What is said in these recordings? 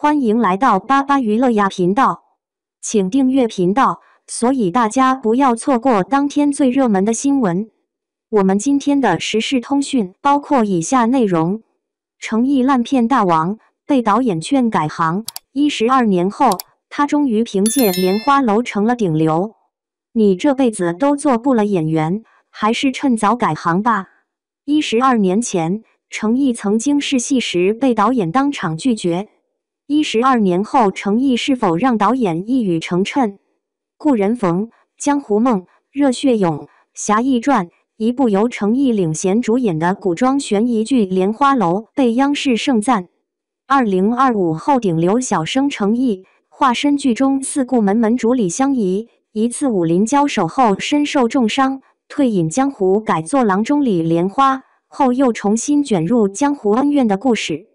欢迎来到巴巴娱乐呀频道，请订阅频道，所以大家不要错过当天最热门的新闻。我们今天的时事通讯包括以下内容：诚意烂片大王被导演劝改行，12年后他终于凭借《莲花楼》成了顶流。你这辈子都做不了演员，还是趁早改行吧。12年前，诚意曾经试戏时被导演当场拒绝。12年后，诚意是否让导演一语成谶？故人逢、江湖梦、热血涌、侠义传，一部由诚意领衔主演的古装悬疑剧《莲花楼》被央视盛赞。2025后顶流小生诚意化身剧中四顾门主李香怡，一次武林交手后身受重伤，退隐江湖改作郎中李莲花，后又重新卷入江湖恩怨的故事。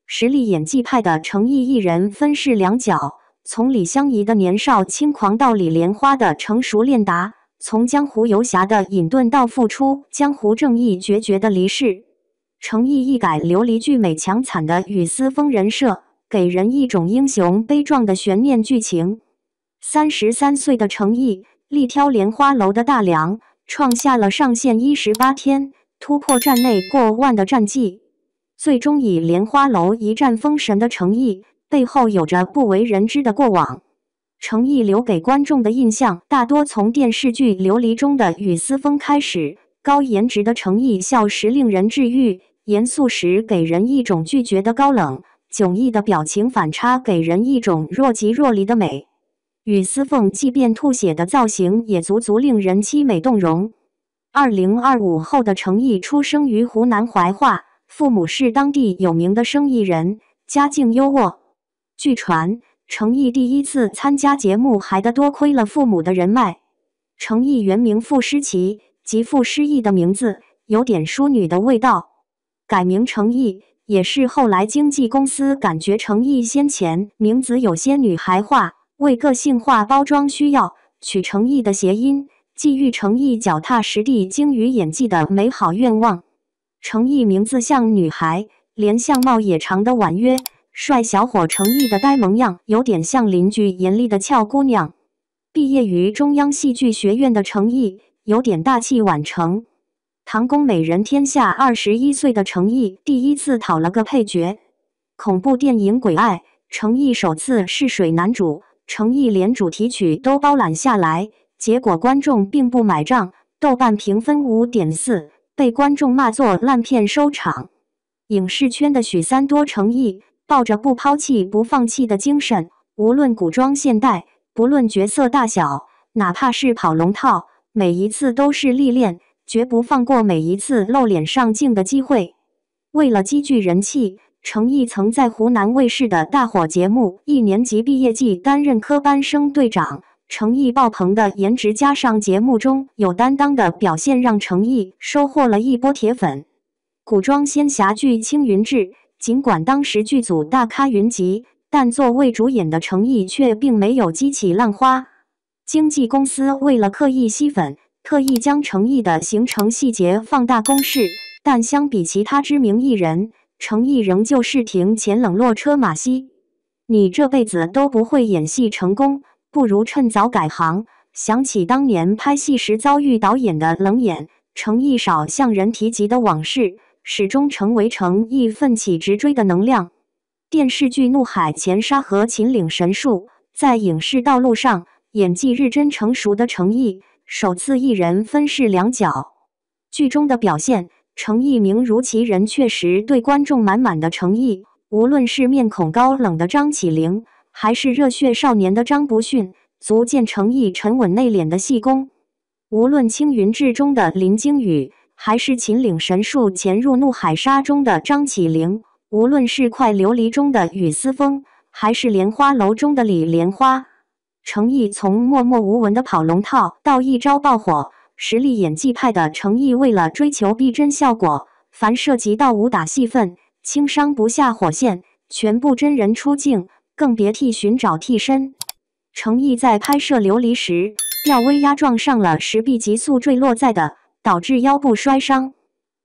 实力演技派的诚意一人分饰两角，从李香怡的年少轻狂到李莲花的成熟练达，从江湖游侠的隐遁到复出江湖正义决绝的离世。诚意一改琉璃剧美强惨的雨丝风人设，给人一种英雄悲壮的悬念剧情。33岁的诚意力挑莲花楼的大梁，创下了上线18天突破站内过万的战绩。最终以莲花楼一战封神的诚意，背后有着不为人知的过往。诚意留给观众的印象大多从电视剧《琉璃》中的雨丝风开始，高颜值的诚意笑时令人治愈，严肃时给人一种拒绝的高冷，迥异的表情反差给人一种若即若离的美。雨丝凤即便吐血的造型也足令人凄美动容。2025后的诚意出生于湖南怀化，父母是当地有名的生意人，家境优渥。据传，诚意第一次参加节目还得多亏了父母的人脉。诚意原名傅诗琪，极富诗意的名字，有点淑女的味道。改名诚意，也是后来经纪公司感觉诚意先前名字有些女孩化，为个性化包装需要，取诚意的谐音，寄予诚意脚踏实地精于演技的美好愿望。诚意名字像女孩，连相貌也长得婉约，帅小伙诚意的呆萌样有点像邻居严厉的俏姑娘。毕业于中央戏剧学院的诚意有点大器晚成。唐宫美人天下21岁的诚意第一次讨了个配角。恐怖电影《鬼爱》，诚意首次试水男主，诚意连主题曲都包揽下来，结果观众并不买账，豆瓣评分5.4。被观众骂作烂片收场。影视圈的许三多诚意抱着不抛弃不放弃的精神，无论古装现代，不论角色大小，哪怕是跑龙套，每一次都是历练，绝不放过每一次露脸上镜的机会。为了积聚人气，诚意曾在湖南卫视的大火节目1年级毕业季担任科班生队长。诚意爆棚的颜值加上节目中有担当的表现，让诚意收获了一波铁粉。古装仙侠剧《青云志》，尽管当时剧组大咖云集，但作为主演的诚意却并没有激起浪花。经纪公司为了刻意吸粉，特意将诚意的行程细节放大公示，但相比其他知名艺人，诚意仍旧是庭前冷落车马稀。你这辈子都不会演戏成功，不如趁早改行。想起当年拍戏时遭遇导演的冷眼，诚意少向人提及的往事，始终成为诚意奋起直追的能量。电视剧《怒海潜沙》和《秦岭神树》在影视道路上，演技日臻成熟的诚意首次一人分饰两角。剧中的表现，诚意名如其人，确实对观众满满的诚意。无论是面孔高冷的张起灵，还是热血少年的张不逊，足见诚意沉稳内敛的戏功。无论青云志中的林惊羽，还是秦岭神树潜入怒海沙中的张起灵，无论是快琉璃中的雨丝风，还是莲花楼中的李莲花，诚意从默默无闻的跑龙套到一朝爆火，实力演技派的诚意为了追求逼真效果，凡涉及到武打戏份，轻伤不下火线，全部真人出镜，更别提寻找替身。诚意在拍摄琉璃时，吊威亚撞上了石壁急速坠落在的，导致腰部摔伤。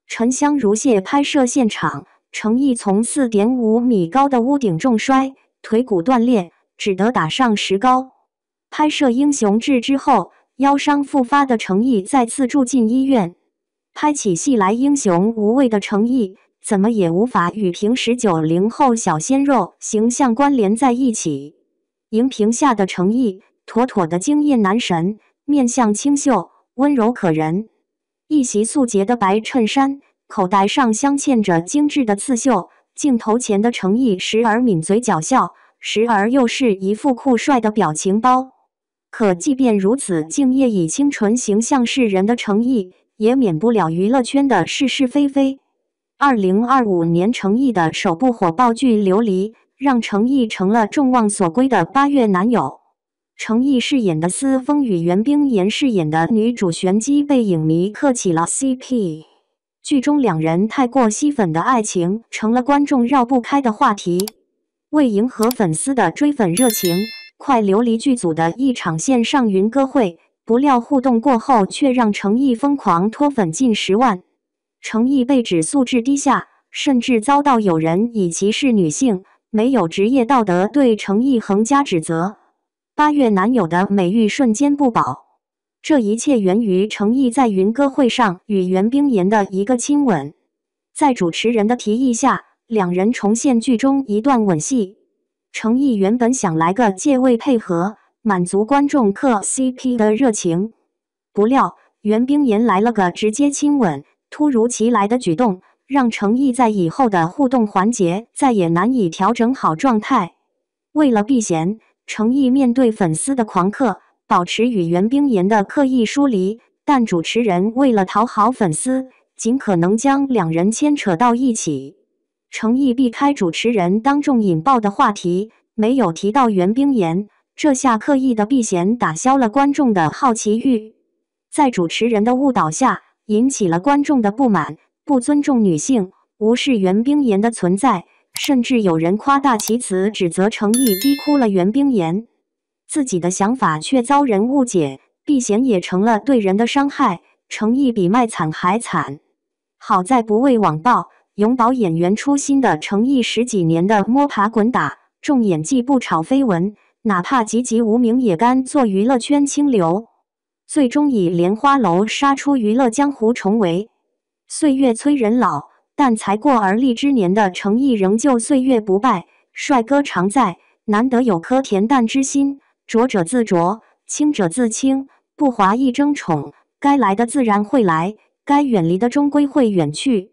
沉香如屑拍摄现场，诚意从4.5米高的屋顶重摔，腿骨断裂，只得打上石膏。拍摄《英雄志》之后，腰伤复发的程毅再次住进医院。拍起戏来英雄无畏的程毅，怎么也无法与平时90后小鲜肉形象关联在一起。荧屏下的程毅，妥妥的惊艳男神，面相清秀，温柔可人。一袭素洁的白衬衫，口袋上镶嵌着精致的刺绣。镜头前的程毅时而抿嘴狡笑，时而又是一副酷帅的表情包。可即便如此，敬业以清纯形象示人的程毅，也免不了娱乐圈的是是非非。2025年程毅的首部火爆剧《琉璃》，让程毅成了众望所归的8月男友。程毅饰演的司风与袁冰妍饰演的女主玄机被影迷磕起了 CP。剧中两人太过吸粉的爱情，成了观众绕不开的话题。为迎合粉丝的追粉热情，快琉璃剧组的一场线上云歌会，不料互动过后却让程毅疯狂脱粉近10万。程毅被指素质低下，甚至遭到有人以歧视女性、没有职业道德对程毅横加指责。8月男友的美誉瞬间不保。这一切源于程毅在云歌会上与袁冰妍的一个亲吻。在主持人的提议下，两人重现剧中一段吻戏。程毅原本想来个借位配合，满足观众磕 CP 的热情，不料袁冰妍来了个直接亲吻，突如其来的举动让程毅在以后的互动环节再也难以调整好状态。为了避嫌，程毅面对粉丝的狂磕，保持与袁冰妍的刻意疏离，但主持人为了讨好粉丝，尽可能将两人牵扯到一起。程毅避开主持人当众引爆的话题，没有提到袁冰妍，这下刻意的避嫌打消了观众的好奇欲。在主持人的误导下，引起了观众的不满，不尊重女性，无视袁冰妍的存在，甚至有人夸大其词，指责程毅逼哭了袁冰妍。自己的想法却遭人误解，避嫌也成了对人的伤害，程毅比卖惨还惨。好在不为网暴，永葆演员初心的程毅10几年的摸爬滚打，重演技不炒绯闻，哪怕籍籍无名也甘做娱乐圈清流。最终以莲花楼杀出娱乐江湖重围。岁月催人老，但才过而立之年的程毅仍旧岁月不败，帅哥常在，难得有颗恬淡之心。浊者自浊，清者自清，不华意争宠，该来的自然会来，该远离的终归会远去。